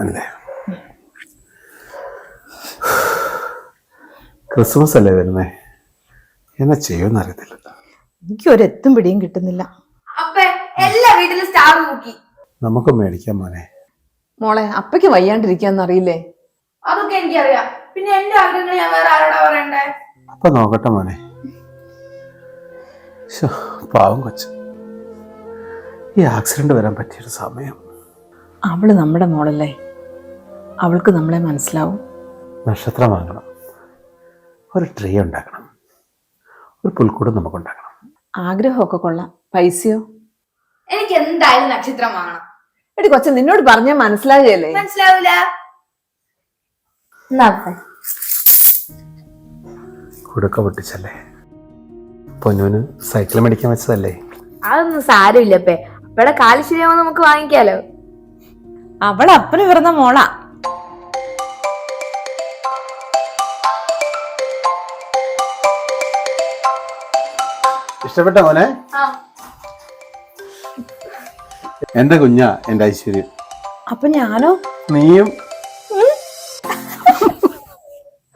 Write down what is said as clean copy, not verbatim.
അല്ലേ ക്രിസ്മസ് അല്ലേ വരുന്നേ, എന്നാ ചെയ്യുമെന്ന് അറിയത്തില്ല. എനിക്ക് ഒരെത്തും പിടിയും കിട്ടുന്നില്ല. എല്ലാ വീട്ടിലും സ്റ്റാർ നോക്കി നമുക്ക് മേടിക്കാം മോനെ. മോളെ അപ്പയ്ക്ക് വയ്യാണ്ടിരിക്കാന്നറിയില്ലേ? അതൊക്കെ എനിക്കറിയാം. പിന്നെ എന്റെ ആഗ്രഹങ്ങൾ ഞാൻ വേറെ ആരോടാ പറയണ്ടേ? അപ്പൊ നോക്കട്ടെ മോനെ. പാവം കൊച്ച്, ഈ ആക്സിഡന്റ് വരാൻ പറ്റിയൊരു സമയം. അവള് നമ്മുടെ മോളല്ലേ, അവൾക്ക് നമ്മളെ മനസ്സിലാവും. നക്ഷത്രം വാങ്ങണം, ഒരു ട്രീ ഉണ്ടാക്കണം, ഒരു പുൽക്കൂടും നമുക്ക് ഉണ്ടാക്കണം. ആഗ്രഹമൊക്കെ കൊള്ളാം, പൈസയോ? എനിക്ക് എന്തായാലും നക്ഷത്രം വാങ്ങണം. എടി കൊച്ച, നിന്നോട് പറഞ്ഞാൽ മനസ്സിലാകുകയല്ലേ? മനസ്സിലാവൂല. കുടുക്ക പൊട്ടിച്ചല്ലേ, പൊന്നൂന് സൈക്കിൾ മേടിക്കാൻ വെച്ചതല്ലേ. അതൊന്നും സാരമില്ലപ്പേ, അപ്പടെ കാല് ശരിയാവുമ്പോ നമുക്ക് വാങ്ങിക്കാലോ. അവൾ അപ്പന് പിറന്ന മോളാ. ഇഷ്ടപ്പെട്ട മോനെ? എന്റെ കുഞ്ഞാ എന്റെ ഐശ്വര്യം. അപ്പൊ ഞാനോ? നീയും